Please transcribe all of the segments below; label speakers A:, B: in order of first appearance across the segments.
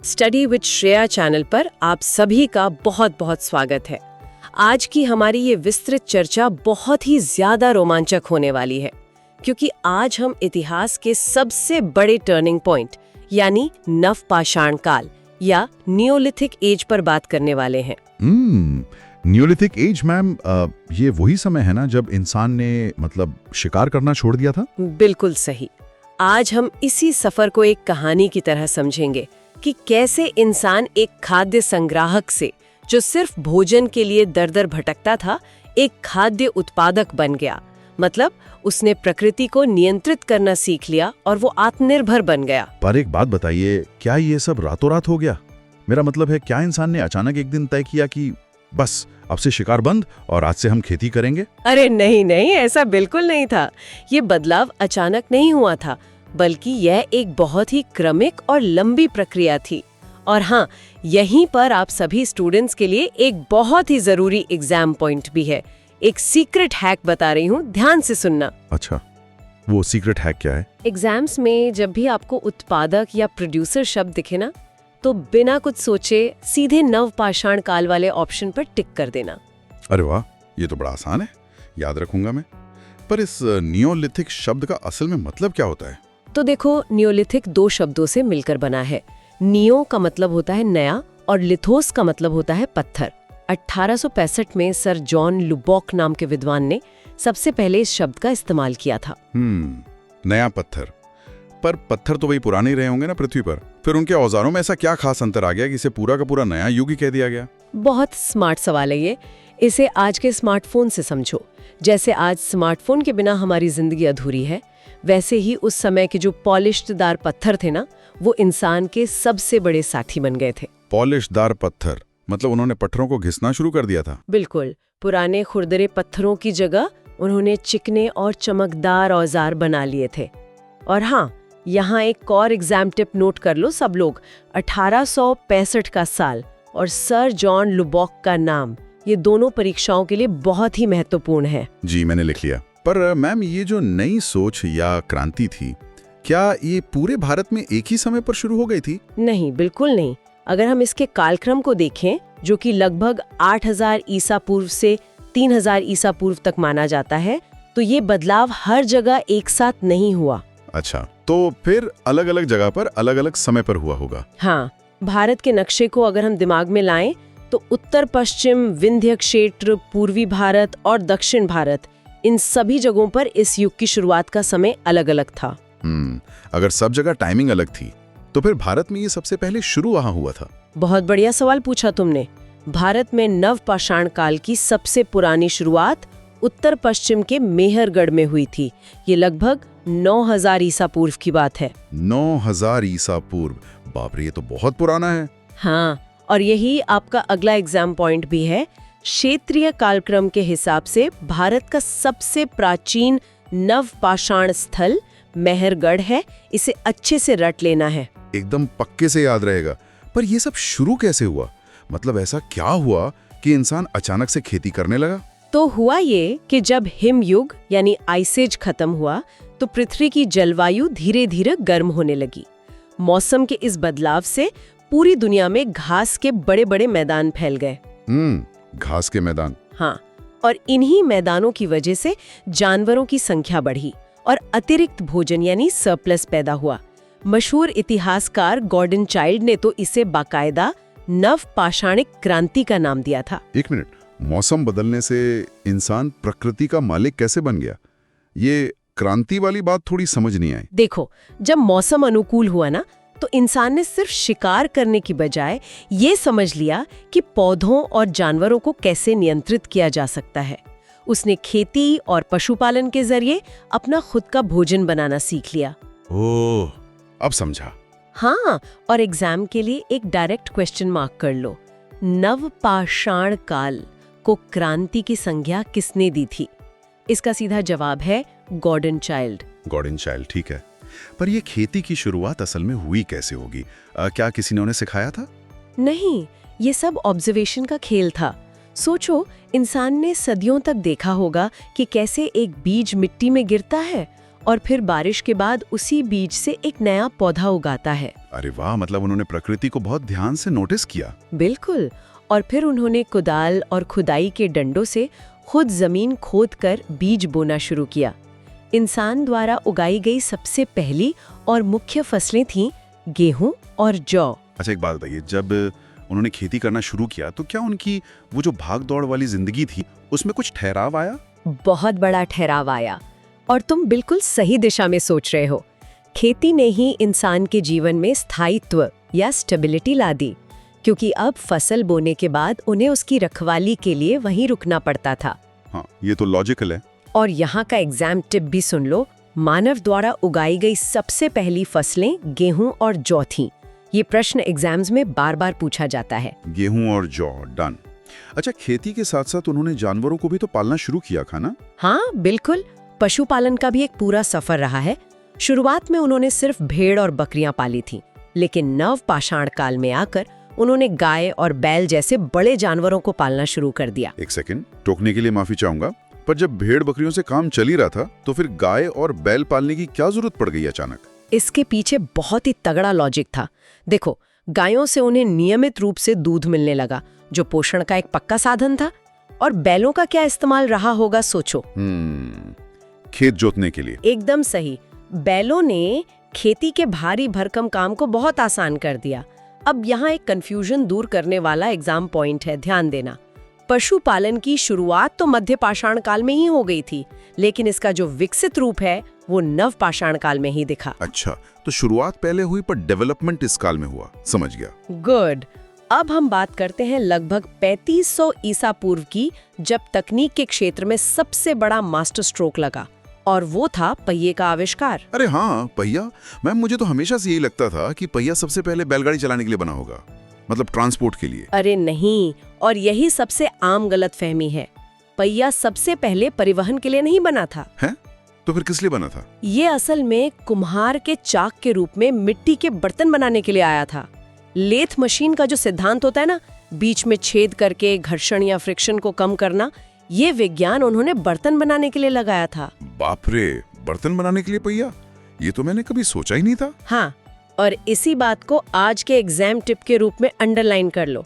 A: Study with Shreya channel पर आप सभी का बहुत बहुत स्वागत है। आज की हमारी ये विस्तृत चर्चा बहुत ही ज्यादा रोमांचक होने वाली है, क्योंकि आज हम इतिहास के सबसे बड़े टर्निंग पॉइंट यानी नवपाषाण काल या नियोलिथिक एज पर बात करने वाले हैं।
B: नियोलिथिक एज मैम, ये वही समय है ना जब इंसान ने शिकार करना छोड़ दिया था?
A: बिल्कुल सही। आज हम इसी सफर को एक कहानी की तरह समझेंगे कि कैसे इंसान एक खाद्य संग्राहक से, जो सिर्फ भोजन के लिए दर-दर भटकता था, एक खाद्य उत्पादक बन गया। मतलब उसने प्रकृति को नियंत्रित करना सीख लिया और वो आत्मनिर्भर बन गया।
B: पर एक बात बताइए, क्या ये सब रातों रात हो गया? मेरा मतलब है, क्या इंसान ने अचानक एक दिन तय किया कि बस अब से शिकार बंद और आज से हम खेती करेंगे?
A: अरे नहीं नहीं, ऐसा बिल्कुल नहीं था। ये बदलाव अचानक नहीं हुआ था, बल्कि यह एक बहुत ही क्रमिक और लंबी प्रक्रिया थी। और हाँ, यहीं पर आप सभी स्टूडेंट्स के लिए एक बहुत ही जरूरी एग्जाम पॉइंट भी है। एक सीक्रेट हैक बता रही हूँ, ध्यान से सुनना।
B: अच्छा, वो सीक्रेट हैक क्या है?
A: एग्जाम्स में जब भी आपको उत्पादक या प्रोड्यूसर शब्द दिखे ना, तो बिना कुछ सोचे सीधे नवपाषाण काल वाले ऑप्शन पर टिक कर देना।
B: अरे वाह, ये तो बड़ा आसान है, याद रखूंगा मैं। पर इस नियोलिथिक शब्द का असल में मतलब क्या होता है?
A: तो देखो, नियोलिथिक दो शब्दों से मिलकर बना है। नियो का मतलब होता है नया और लिथोस का मतलब होता है पत्थर। 1865 में सर जॉन लुबॉक नाम के विद्वान ने सबसे पहले इस शब्द का इस्तेमाल किया था।
B: नया पत्थर। पर पत्थर तो वही पुराने ही रहे होंगे ना पृथ्वी पर। फिर उनके औजारों में ऐसा क्या खास अंतर आ गया कि इसे पूरा का पूरा नया युग ही कह दिया गया?
A: बहुत स्मार्ट सवाल है ये। इसे आज के स्मार्टफोन से समझो। जैसे आज स्मार्टफोन के बिना हमारी जिंदगी अधूरी है, वैसे ही उस समय के जो पॉलिश्डदार पत्थर थे ना, वो इंसान के सबसे बड़े साथी बन गए थे।
B: पॉलिशदार पत्थर मतलब उन्होंने पत्थरों को घिसना शुरू कर दिया था?
A: बिल्कुल। पुराने खुरदरे पत्थरों की जगह उन्होंने चिकने और चमकदार औजार बना लिए थे। और हाँ, यहाँ एक और एग्जाम टिप नोट कर लो सब लोग। 1865 का साल और सर जॉन लुबॉक का नाम, ये दोनों परीक्षाओं के लिए बहुत ही महत्वपूर्ण है।
B: जी, मैंने लिख लिया। पर मैम, ये जो नई सोच या क्रांति थी, क्या ये पूरे भारत में एक ही समय पर शुरू हो गई थी?
A: नहीं, बिल्कुल नहीं। अगर हम इसके कालक्रम को देखें, जो कि लगभग 8000 ईसा पूर्व से 3000 ईसा पूर्व तक माना जाता है, तो ये बदलाव हर जगह एक साथ नहीं हुआ।
B: अच्छा, तो फिर अलग अलग जगह पर अलग अलग समय पर हुआ होगा।
A: हाँ, भारत के नक्शे को अगर हम दिमाग में लाएं, तो उत्तर पश्चिम, विंध्य क्षेत्र, पूर्वी भारत और दक्षिण भारत, इन सभी जगहों पर इस युग की शुरुआत का समय अलग अलग था।
B: अगर सब जगह टाइमिंग अलग थी, तो फिर भारत में ये सबसे पहले शुरू वहां हुआ था?
A: बहुत बढ़िया सवाल पूछा तुमने। भारत में नवपाषाण काल की सबसे पुरानी शुरुआत उत्तर पश्चिम के मेहरगढ़ में हुई थी। ये लगभग 9000 ईसा पूर्व की बात है।
B: 9000 ईसा पूर्व? बाप रे, ये तो बहुत पुराना है।
A: हाँ, और यही आपका अगला एग्जाम पॉइंट भी है। क्षेत्रीय कालक्रम के हिसाब से भारत का सबसे प्राचीन नवपाषाण स्थल मेहरगढ़ है। इसे अच्छे से रट लेना है।
B: एकदम पक्के से याद रहेगा। पर ये सब शुरू कैसे हुआ? मतलब ऐसा क्या हुआ कि इंसान अचानक से खेती करने लगा?
A: तो हुआ ये कि जब हिमयुग यानी आइस एज खत्म हुआ, तो पृथ्वी की जलवायु धीरे धीरे गर्म होने लगी। मौसम के इस बदलाव से पूरी दुनिया में घास के बड़े बड़े मैदान फैल गए।
B: घास के मैदान?
A: हाँ, और इन्हीं मैदानों की वजह से जानवरों की संख्या बढ़ी और अतिरिक्त भोजन यानी सरप्लस पैदा हुआ। मशहूर इतिहासकार गॉर्डन चाइल्ड ने तो इसे बाकायदा नवपाषाणिक क्रांति का नाम दिया था।
B: एक मिनट, मौसम बदलने से इंसान प्रकृति का मालिक कैसे बन गया? ये क्रांति वाली बात थोड़ी समझ नहीं आई।
A: देखो, जब मौसम अनुकूल हुआ ना, तो इंसान ने सिर्फ शिकार करने की बजाय ये समझ लिया कि पौधों और जानवरों को कैसे नियंत्रित किया जा सकता है। उसने खेती और पशुपालन के जरिए अपना खुद का भोजन बनाना सीख लिया।
B: ओह, अब समझा।
A: हाँ, और एग्जाम के लिए एक डायरेक्ट क्वेश्चन मार्क कर लो। नवपाषाण काल को क्रांति की संज्ञा किसने दी थी? इसका सीधा जवाब है गॉर्डन चाइल्ड।
B: गॉर्डन चाइल्ड, ठीक है। पर ये खेती की शुरुआत असल में हुई कैसे होगी? क्या किसी ने उन्हें सिखाया था?
A: नहीं, ये सब ऑब्जर्वेशन का खेल था। सोचो, इंसान ने सदियों तक देखा होगा कि कैसे एक बीज मिट्टी में गिरता है और फिर बारिश के बाद उसी बीज से एक नया पौधा उगाता है।
B: अरे वाह, मतलब उन्होंने प्रकृति को बहुत ध्यान से नोटिस किया।
A: बिल्कुल। और फिर उन्होंने कुदाल और खुदाई के डंडों से खुद जमीन खोदकर बीज बोना शुरू किया। इंसान द्वारा उगाई गई सबसे पहली और मुख्य फसलें थीं गेहूं और जौ।
B: अच्छा, एक बात बताइए, जब उन्होंने खेती करना शुरू किया तो क्या उनकी वो जो भाग दौड़ वाली जिंदगी थी उसमें कुछ ठहराव आया?
A: बहुत बड़ा ठहराव आया, और तुम बिल्कुल सही दिशा में सोच रहे हो। खेती ने ही इंसान के जीवन में स्थायित्व या स्टेबिलिटी ला दी, क्योंकि अब फसल बोने के बाद उन्हें उसकी रखवाली के लिए वहीं रुकना पड़ता था।
B: हाँ, ये तो लॉजिकल है।
A: और यहाँ का एग्जाम टिप भी सुन लो। मानव द्वारा उगाई गई सबसे पहली फसलें गेहूं और जौ थीं। ये प्रश्न एग्जाम्स में बार बार पूछा जाता है।
B: गेहूं और जौ, डन। अच्छा, खेती के साथ साथ उन्होंने जानवरों को भी तो पालना शुरू किया खाना?
A: हाँ बिल्कुल, पशुपालन का भी एक पूरा सफर रहा है। शुरुआत में उन्होंने सिर्फ भेड़ और बकरियां पाली थीं, लेकिन नव पाषाण काल में आकर उन्होंने गाय और बैल जैसे बड़े जानवरों को पालना शुरू कर दिया।
B: एक सेकंड, टोकने के लिए माफी चाहूंगा, पर जब भेड़ बकरियों से काम चल ही रहा था तो फिर गाय और बैल पालने की क्या जरूरत पड़ गई अचानक?
A: इसके पीछे बहुत ही तगड़ा लॉजिक था। देखो, गायों से उन्हें नियमित रूप से दूध मिलने लगा, जो पोषण का एक पक्का साधन था। और बैलों का क्या इस्तेमाल रहा होगा, सोचो।
B: खेत जोतने के लिए।
A: एकदम सही। बैलों ने खेती के भारी भरकम काम को बहुत आसान कर दिया। अब यहाँ एक कंफ्यूजन दूर करने वाला एग्जाम पॉइंट है, ध्यान देना। पशुपालन की शुरुआत तो मध्य पाषाण काल में ही हो गई थी, लेकिन इसका जो विकसित रूप है वो नव पाषाण काल में ही दिखा।
B: अच्छा, तो शुरुआत पहले हुई पर डेवलपमेंट इस काल में हुआ, समझ गया।
A: गुड। अब हम बात करते हैं लगभग 3500 ईसा पूर्व की, जब तकनीक के क्षेत्र में सबसे बड़ा मास्टर स्ट्रोक लगा, और वो था पहिए का आविष्कार।
B: अरे हाँ, पहिया। मैम, मुझे तो हमेशा से यही लगता था कि पहिया सबसे पहले बैलगाड़ी चलाने के लिए बना होगा, मतलब ट्रांसपोर्ट के लिए।
A: अरे नहीं, और यही सबसे आम गलतफहमी है। पहिया सबसे पहले परिवहन के लिए नहीं बना था।
B: हैं? तो फिर किस लिए बना था?
A: ये असल में कुम्हार के चाक के रूप में मिट्टी के बर्तन बनाने के लिए आया था। लेथ मशीन का जो सिद्धांत होता है ना, बीच में छेद करके घर्षण या फ्रिक्शन को कम करना, ये विज्ञान उन्होंने बर्तन बनाने के लिए लगाया था।
B: बाप रे, बर्तन बनाने के लिए पहिया? ये तो मैंने कभी सोचा ही नहीं था।
A: हाँ, और इसी बात को आज के एग्जाम टिप के रूप में अंडरलाइन कर लो।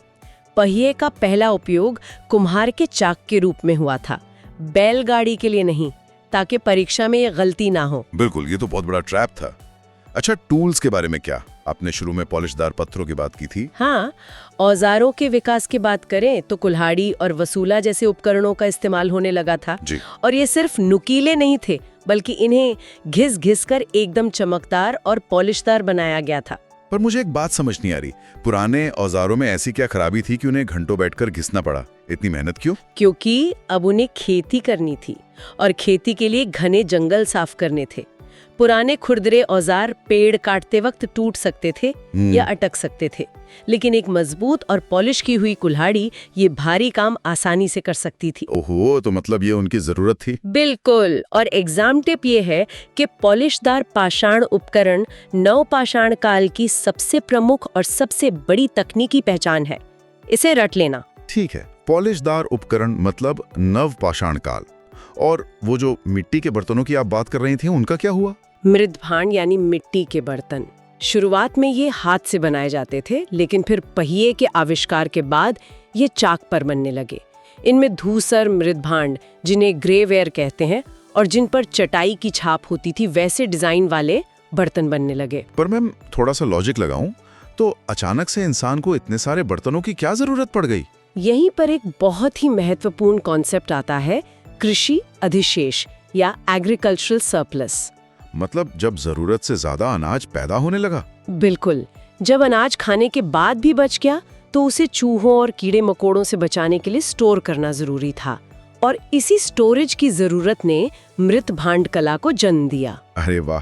A: पहिए का पहला उपयोग कुम्हार के चाक के रूप में हुआ था, बैलगाड़ी के लिए नहीं, ताकि परीक्षा में ये गलती ना हो।
B: बिल्कुल, ये तो बहुत बड़ा ट्रैप था। अच्छा, टूल्स के बारे में क्या? आपने शुरू में पॉलिशदार पत्थरों की बात की थी।
A: हाँ, औजारों के विकास की बात करें तो कुल्हाड़ी और वसूला जैसे उपकरणों का इस्तेमाल होने लगा था।
B: जी।
A: और ये सिर्फ नुकीले नहीं थे, बल्कि इन्हें घिस घिस कर एकदम चमकदार और पॉलिशदार बनाया गया था।
B: पर मुझे एक बात समझ नहीं आ रही, पुराने औजारों में ऐसी क्या खराबी थी कि उन्हें घंटों बैठकर घिसना पड़ा? इतनी मेहनत क्यों?
A: क्योंकि अब उन्हें खेती करनी थी, और खेती के लिए घने जंगल साफ करने थे। पुराने खुरदरे औजार पेड़ काटते वक्त टूट सकते थे या अटक सकते थे, लेकिन एक मजबूत और पॉलिश की हुई कुल्हाड़ी ये भारी काम आसानी से कर सकती थी।
B: ओहो, तो मतलब ये उनकी जरूरत थी।
A: बिल्कुल। और एग्जाम टिप ये है कि पॉलिशदार पाषाण उपकरण नव पाषाण काल की सबसे प्रमुख और सबसे बड़ी तकनीकी पहचान है। इसे रट लेना।
B: ठीक है, पॉलिशदार उपकरण मतलब नव पाषाण काल। और वो जो मिट्टी के बर्तनों की आप बात कर रही थी, उनका क्या हुआ?
A: मृदभांड यानी मिट्टी के बर्तन। शुरुआत में ये हाथ से बनाए जाते थे, लेकिन फिर पहिए के आविष्कार के बाद ये चाक पर बनने लगे। इनमें धूसर मृदभांड, जिन्हें ग्रेवेयर कहते हैं, और जिन पर चटाई की छाप होती थी, वैसे डिजाइन वाले बर्तन बनने लगे।
B: पर मैम, थोड़ा सा लॉजिक लगाऊं तो अचानक से इंसान को इतने सारे बर्तनों की क्या जरूरत पड़ गई?
A: यहीं पर एक बहुत ही महत्वपूर्ण कॉन्सेप्ट आता है, कृषि अधिशेष या एग्रीकल्चरल सरप्लस।
B: मतलब जब जरूरत से ज्यादा अनाज पैदा होने लगा?
A: बिल्कुल। जब अनाज खाने के बाद भी बच गया तो उसे चूहों और कीड़े मकोड़ों से बचाने के लिए स्टोर करना जरूरी था, और इसी स्टोरेज की जरूरत ने मृत भांड कला को जन्म दिया।
B: अरे वाह,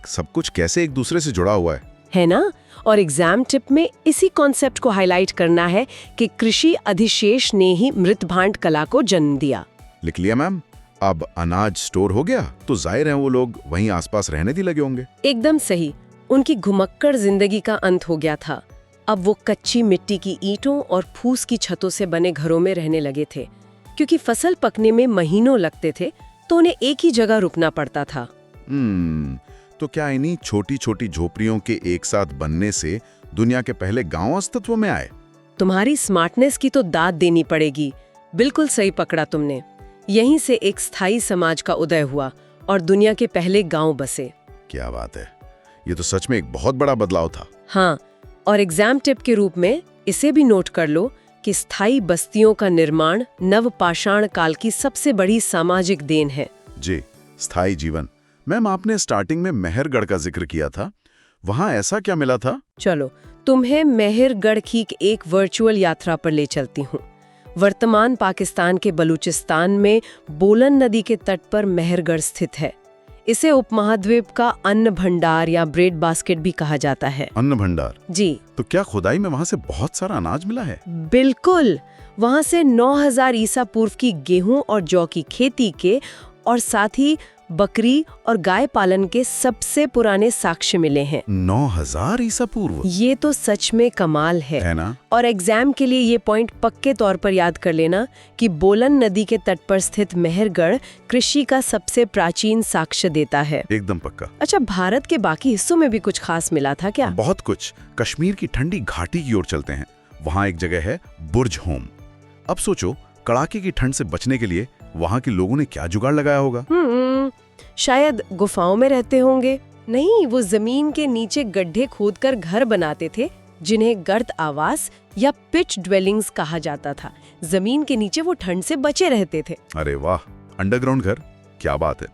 B: सब कुछ कैसे एक दूसरे से जुड़ा हुआ
A: है ना? और एग्जाम टिप में इसी कॉन्सेप्ट को हाईलाइट करना है कि कृषि अधिशेष ने ही मृत भांड कला को जन्म दिया।
B: लिख लिया मैम। अब अनाज स्टोर हो गया तो जाहिर है वो लोग वहीं आसपास रहने भी लगे होंगे।
A: एकदम सही। उनकी घुमक्कड़ जिंदगी का अंत हो गया था। अब वो कच्ची मिट्टी की ईंटों और फूस की छतों से बने घरों में रहने लगे थे। क्योंकि फसल पकने में महीनों लगते थे तो उन्हें एक ही जगह रुकना पड़ता था।
B: तो क्या इन्हीं छोटी छोटी झोपड़ियों के एक साथ बनने से दुनिया के पहले गांव अस्तित्व में आए?
A: तुम्हारी स्मार्टनेस की तो दाद देनी पड़ेगी। बिल्कुल सही पकड़ा तुमने। यहीं से एक स्थायी समाज का उदय हुआ और दुनिया के पहले गांव बसे।
B: क्या बात है, ये तो सच में एक बहुत बड़ा बदलाव था।
A: हाँ, और एग्जाम टिप के रूप में इसे भी नोट कर लो कि स्थायी बस्तियों का निर्माण नवपाषाण काल की सबसे बड़ी सामाजिक देन है।
B: जी, स्थायी जीवन। मैम, आपने स्टार्टिंग में मेहरगढ़ का जिक्र किया था, वहां ऐसा क्या मिला था?
A: चलो, तुम्हें मेहरगढ़ की एक वर्चुअल यात्रा पर ले चलती हूँ। वर्तमान पाकिस्तान के बलूचिस्तान में बोलन नदी के तट पर मेहरगढ़ स्थित है। इसे उपमहाद्वीप का अन्न भंडार या ब्रेड बास्केट भी कहा जाता है।
B: अन्न भंडार?
A: जी।
B: तो क्या खुदाई में वहां से बहुत सारा अनाज मिला है?
A: बिल्कुल, वहां से 9000 ईसा पूर्व की गेहूं और जौ की खेती के और साथ ही बकरी और गाय पालन के सबसे पुराने साक्ष्य मिले हैं।
B: 9000 ईसा पूर्व?
A: ये तो सच में कमाल है
B: ना?
A: और एग्जाम के लिए ये पॉइंट पक्के तौर पर याद कर लेना कि बोलन नदी के तट पर स्थित मेहरगढ़ कृषि का सबसे प्राचीन साक्ष्य देता है।
B: एकदम पक्का।
A: अच्छा, भारत के बाकी हिस्सों में भी कुछ खास मिला था क्या?
B: बहुत कुछ। कश्मीर की ठंडी घाटी की ओर चलते हैं। वहाँ एक जगह है बुर्ज होम। अब सोचो, कड़ाके की ठंड से बचने के लिए वहाँ के लोगों ने क्या जुगाड़ लगाया होगा?
A: शायद गुफाओं में रहते होंगे। नहीं, वो जमीन के नीचे गड्ढे खोदकर घर बनाते थे, जिन्हें गर्त आवास या पिच ड्वेलिंग्स कहा जाता था। जमीन के नीचे वो ठंड से बचे रहते थे।
B: अरे वाह, अंडरग्राउंड घर, क्या बात है।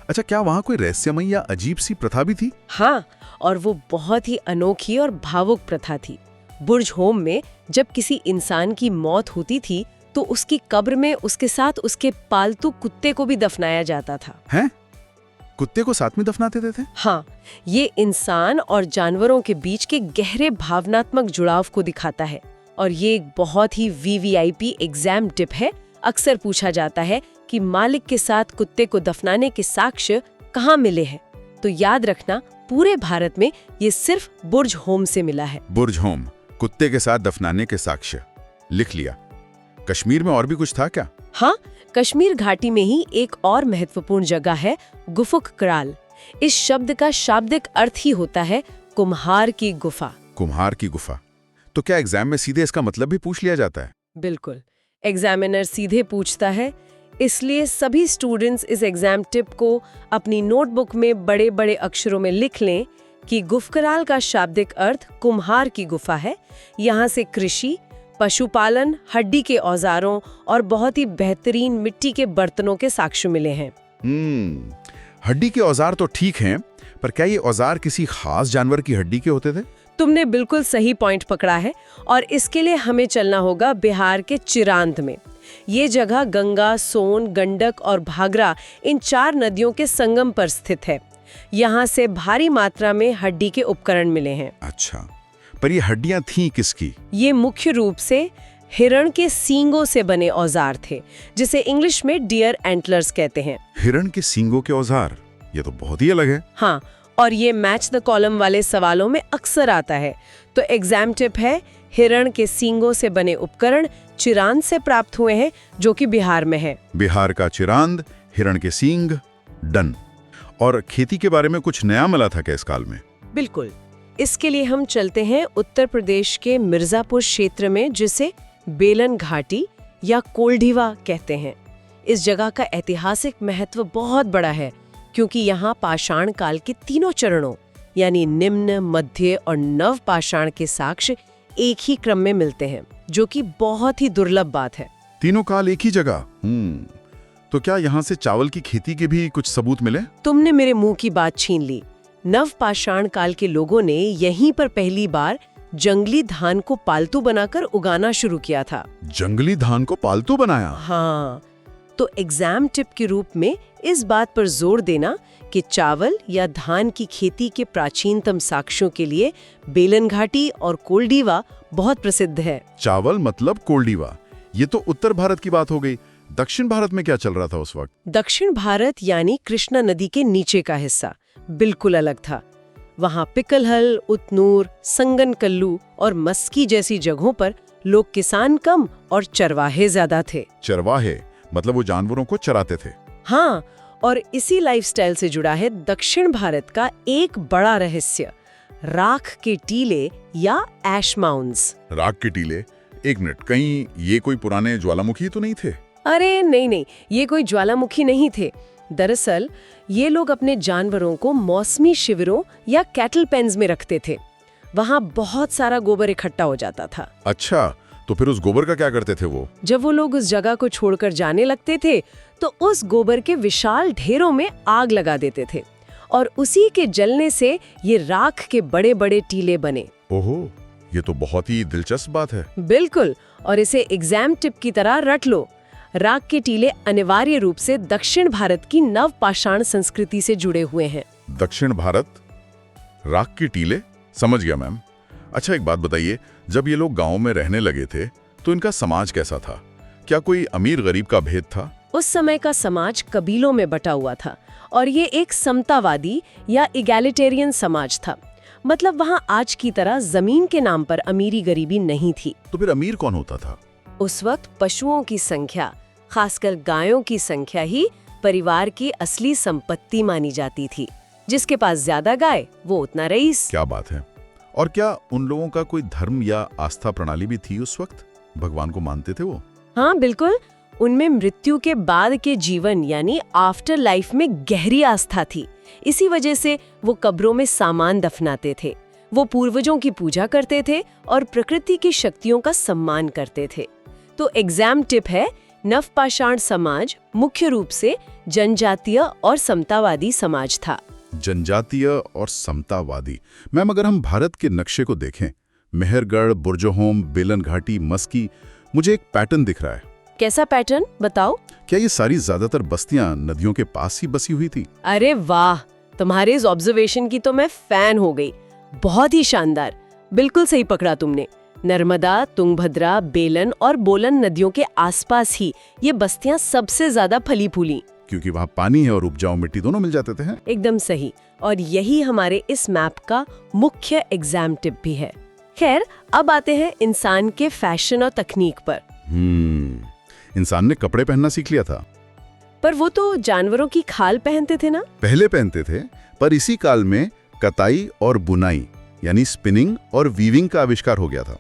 B: अच्छा, क्या वहाँ कोई रहस्यमयी या अजीब सी प्रथा भी थी?
A: हाँ, और वो बहुत ही अनोखी और भावुक प्रथा थी। बुर्ज होम में जब किसी इंसान की मौत होती थी तो उसकी कब्र में उसके साथ उसके पालतू कुत्ते को भी दफनाया जाता था।
B: हैं? कुत्ते को साथ में दफना देते थे?
A: हाँ, ये इंसान और जानवरों के बीच के गहरे भावनात्मक जुड़ाव को दिखाता है। और ये एक बहुत ही वीवीआईपी एग्जाम टिप है। अक्सर पूछा जाता है कि मालिक के साथ कुत्ते को दफनाने के साक्ष्य कहाँ मिले हैं, तो याद रखना पूरे भारत में ये सिर्फ बुर्ज होम से मिला है।
B: बुर्ज होम, कुत्ते के साथ दफनाने के साक्ष्य, लिख लिया। कश्मीर में और भी कुछ था क्या?
A: हाँ, कश्मीर घाटी में ही एक और महत्वपूर्ण जगह है गुफुक कराल। इस शब्द का शाब्दिक अर्थ ही होता है कुम्हार की गुफा।
B: कुम्हार की गुफा। तो क्या एग्जाम में सीधे इसका मतलब भी पूछ लिया जाता है?
A: बिल्कुल, एग्जामिनर सीधे पूछता है, इसलिए सभी स्टूडेंट्स इस एग्जाम टिप को अपनी नोटबुक में बड़े बड़े अक्षरों में लिख लें कि गुफकराल का शाब्दिक अर्थ कुम्हार की गुफा है। यहाँ से कृषि, पशुपालन, हड्डी के औजारों और बहुत ही बेहतरीन मिट्टी के बर्तनों के साक्ष्य मिले हैं।
B: हड्डी के औजार तो ठीक हैं, पर क्या ये औजार किसी खास जानवर की हड्डी के होते थे?
A: तुमने बिल्कुल सही पॉइंट पकड़ा है, और इसके लिए हमें चलना होगा बिहार के चिरांद में। ये जगह गंगा, सोन, गंडक और भागरा, इन 4 नदियों के संगम पर स्थित है। यहाँ से भारी मात्रा में हड्डी के उपकरण मिले हैं।
B: अच्छा, पर ये हड्डियां थीं किसकी?
A: ये मुख्य रूप से हिरण के सींगों से बने औजार थे, जिसे इंग्लिश में डियर एंटलर्स कहते हैं।
B: हिरण के सींगों के औजार, ये तो बहुत ही अलग है।
A: हाँ, और ये मैच द कॉलम वाले सवालों में अक्सर आता है। तो एग्जाम टिप है, हिरण के सींगों से बने उपकरण चिरांद से प्राप्त हुए हैं, जो कि बिहार में है।
B: बिहार का चिरांद, हिरण के सींग, डन। और खेती के बारे में कुछ नया मिला था क्या इस काल में?
A: बिल्कुल, इसके लिए हम चलते हैं उत्तर प्रदेश के मिर्जापुर क्षेत्र में, जिसे बेलन घाटी या कोल्ढिवा कहते हैं। इस जगह का ऐतिहासिक महत्व बहुत बड़ा है, क्योंकि यहाँ पाषाण काल के तीनों चरणों यानी निम्न, मध्य और नव पाषाण के साक्ष्य एक ही क्रम में मिलते हैं, जो कि बहुत ही दुर्लभ बात है।
B: तीनों काल एक ही जगह। तो क्या यहाँ से चावल की खेती के भी कुछ सबूत मिले?
A: तुमने मेरे मुंह की बात छीन ली। नव पाषाण काल के लोगों ने यहीं पर पहली बार जंगली धान को पालतू बनाकर उगाना शुरू किया था।
B: जंगली धान को पालतू बनाया?
A: हाँ, तो एग्जाम टिप के रूप में इस बात पर जोर देना कि चावल या धान की खेती के प्राचीनतम साक्ष्यों के लिए बेलन घाटी और कोल्ढिवा बहुत प्रसिद्ध है।
B: चावल मतलब कोल्ढिवा। ये तो उत्तर भारत की बात हो गई। दक्षिण भारत में क्या चल रहा था उस वक्त?
A: दक्षिण भारत यानी कृष्णा नदी के नीचे का हिस्सा बिल्कुल अलग था। वहाँ पिकलहल, उतनूर, संगनकल्लू और मस्की जैसी जगहों पर लोग किसान कम और चरवाहे ज्यादा थे।
B: चरवाहे मतलब वो जानवरों को चराते थे?
A: हाँ, और इसी लाइफस्टाइल से जुड़ा है दक्षिण भारत का एक बड़ा रहस्य, राख के टीले या ऐश माउंड्स।
B: राख के टीले? एक मिनट, कहीं ये कोई पुराने ज्वालामुखी तो नहीं थे?
A: अरे नहीं, ये कोई ज्वालामुखी नहीं थे। दरअसल ये लोग अपने जानवरों को मौसमी शिविरों या कैटल पेन्स में रखते थे। वहाँ बहुत सारा गोबर इकट्ठा हो जाता था।
B: अच्छा, तो फिर उस गोबर का क्या करते थे वो?
A: जब वो लोग उस जगह को छोड़कर जाने लगते थे तो उस गोबर के विशाल ढेरों में आग लगा देते थे और उसी के जलने से ये राख के बड़े बड़े टीले बने।
B: ओहो, ये तो बहुत ही दिलचस्प बात है।
A: बिल्कुल, और इसे एग्जाम टिप की तरह रट लो। राख के टीले अनिवार्य रूप से दक्षिण भारत की नवपाषाण संस्कृति से जुड़े हुए हैं।
B: दक्षिण भारत, राख के टीले, समझ गया मैम। अच्छा, एक बात बताइए, जब ये लोग गांव में रहने लगे थे तो इनका समाज कैसा था? क्या कोई अमीर गरीब का भेद था?
A: उस समय का समाज कबीलों में बटा हुआ था और ये एक समतावादी या इगैलिटेरियन समाज था। मतलब वहाँ आज की तरह जमीन के नाम पर अमीरी गरीबी नहीं थी।
B: तो फिर अमीर कौन होता था?
A: उस वक्त पशुओं की संख्या, खासकर गायों की संख्या ही परिवार की असली संपत्ति मानी जाती थी। जिसके पास ज्यादा गाय वो उतना रईस।
B: क्या बात है। और क्या उन लोगों का कोई धर्म या आस्था प्रणाली भी थी उस वक्त? भगवान को मानते थे वो?
A: हाँ बिल्कुल, उनमें मृत्यु के बाद के जीवन यानी आफ्टर लाइफ में गहरी आस्था थी। इसी वजह से वो कब्रों में सामान दफनाते थे। वो पूर्वजों की पूजा करते थे और प्रकृति की शक्तियों का सम्मान करते थे। तो एग्जाम टिप है, नवपाषाण समाज मुख्य रूप से जनजातीय और समतावादी समाज था।
B: जनजातीय और समतावादी। मैम, अगर हम भारत के नक्शे को देखें, मेहरगढ़, बुर्जहोम, बेलन घाटी, मस्की, मुझे एक पैटर्न दिख रहा है।
A: कैसा पैटर्न बताओ?
B: क्या ये सारी ज्यादातर बस्तियां नदियों के पास ही बसी हुई थी?
A: अरे वाह, तुम्हारे इस ऑब्जर्वेशन की तो मैं फैन हो गई। बहुत ही शानदार, बिल्कुल सही पकड़ा तुमने। नर्मदा, तुंगभद्रा, बेलन और बोलन नदियों के आसपास ही ये बस्तियां सबसे ज्यादा फली फूली।
B: क्योंकि वहाँ पानी है और उपजाऊ मिट्टी दोनों मिल जाते थे।
A: एकदम सही, और यही हमारे इस मैप का मुख्य एग्जाम टिप भी है। खैर, अब आते हैं इंसान के फैशन और तकनीक पर।
B: इंसान ने कपड़े पहनना सीख लिया था।
A: पर वो तो जानवरों की खाल पहनते थे ना?
B: पहले पहनते थे, पर इसी काल में कताई और बुनाई यानी स्पिनिंग और वीविंग का आविष्कार हो गया था।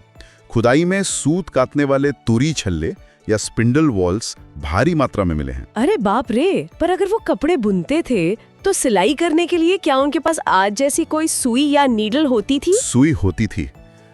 B: खुदाई में सूत काटने वाले तुरी छल्ले या स्पिंडल वॉल्स भारी मात्रा में मिले हैं।
A: अरे बाप रे, पर अगर वो कपड़े बुनते थे तो सिलाई करने के लिए क्या उनके पास आज जैसी कोई सुई या नीडल होती थी?
B: सुई होती थी,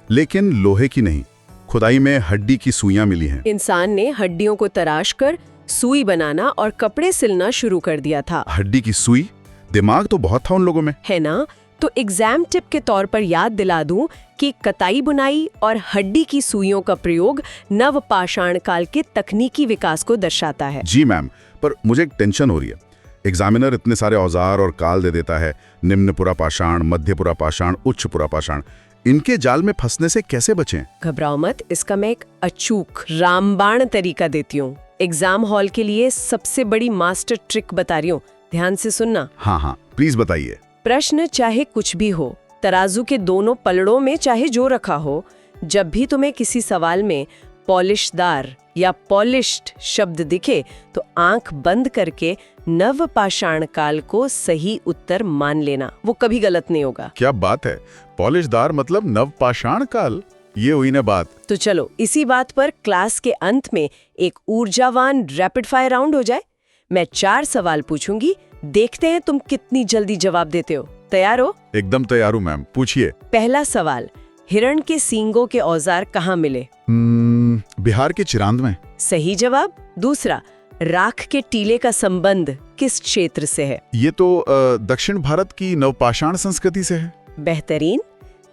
B: लेकिन लोहे की नहीं। खुदाई में हड्डी की सुइयां मिली हैं।
A: इंसान ने हड्डियों को तराश कर सुई बनाना और कपड़े सिलना शुरू कर दिया था।
B: हड्डी की सुई? दिमाग तो बहुत था उन लोगों में,
A: है ना? तो एग्जाम टिप के तौर पर याद दिला दूं कि कताई बुनाई और हड्डी की सुइयों का प्रयोग नवपाषाण काल के तकनीकी विकास को दर्शाता है।
B: जी मैम, पर मुझे एक टेंशन हो रही है। एग्जामिनर इतने सारे औजार और काल दे देता है, निम्न पुरापाषाण, मध्य पुरापाषाण, उच्च पुरापाषाण। इनके जाल में फंसने से कैसे बचें?
A: घबराओ मत, इसका मैं एक अचूक रामबाण तरीका देती हूँ। एग्जाम हॉल के लिए सबसे बड़ी मास्टर ट्रिक बता रही हूँ, ध्यान से सुनना।
B: हाँ, प्लीज बताइए।
A: प्रश्न चाहे कुछ भी हो, तराजू के दोनों पलड़ों में चाहे जो रखा हो, जब भी तुम्हें किसी सवाल में पॉलिशदार या पॉलिश्ड शब्द दिखे तो आंख बंद करके नवपाषाण काल को सही उत्तर मान लेना। वो कभी गलत नहीं होगा।
B: क्या बात है, पॉलिशदार मतलब नवपाषाण काल, ये हुई ना बात।
A: तो चलो इसी बात पर क्लास के अंत में एक ऊर्जावान रैपिड फायर राउंड हो जाए। मैं 4 सवाल पूछूंगी, देखते हैं तुम कितनी जल्दी जवाब देते हो। तैयार हो?
B: एकदम तैयार हूँ मैम, पूछिए।
A: पहला सवाल, हिरण के सींगों के औजार कहाँ मिले?
B: बिहार के चिरांद में।
A: सही जवाब। दूसरा, राख के टीले का संबंध किस क्षेत्र से है?
B: ये तो दक्षिण भारत की नवपाषाण संस्कृति से है।
A: बेहतरीन।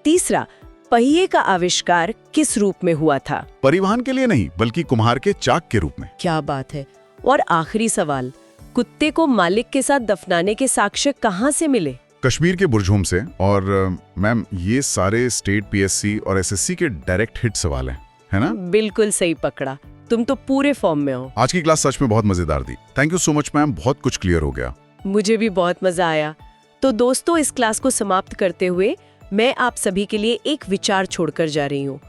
A: तीसरा, पहिए का आविष्कार किस रूप में हुआ था?
B: परिवहन के लिए नहीं, बल्कि कुम्हार के चाक के रूप में।
A: क्या बात है। और आखिरी सवाल, कुत्ते को मालिक के साथ दफनाने के साक्ष्य कहाँ से मिले?
B: कश्मीर के बुर्जहोम से। और मैम, ये सारे स्टेट पीएससी और एसएससी के डायरेक्ट हिट सवाल हैं, है ना?
A: बिल्कुल सही पकड़ा, तुम तो पूरे फॉर्म में हो।
B: आज की क्लास सच में बहुत मजेदार थी। Thank you so much ma'am, बहुत कुछ क्लियर हो गया।
A: मुझे भी बहुत मजा आया। तो दोस्तों, इस क्लास को समाप्त करते हुए मैं आप सभी के लिए एक विचार छोड़कर जा रही हूँ।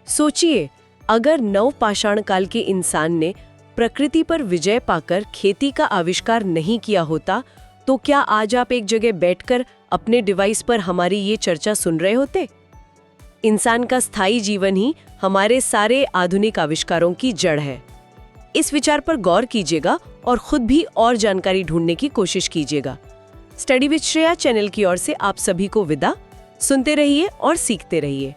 A: सोचिए, अगर नवपाषाण काल के इंसान ने प्रकृति पर विजय पाकर खेती का आविष्कार नहीं किया होता तो क्या आज आप एक जगह बैठकर अपने डिवाइस पर हमारी ये चर्चा सुन रहे होते? इंसान का स्थायी जीवन ही हमारे सारे आधुनिक आविष्कारों की जड़ है। इस विचार पर गौर कीजिएगा और खुद भी और जानकारी ढूंढने की कोशिश कीजिएगा। स्टडी विद श्रेया चैनल की ओर से आप सभी को विदा। सुनते रहिए और सीखते रहिए।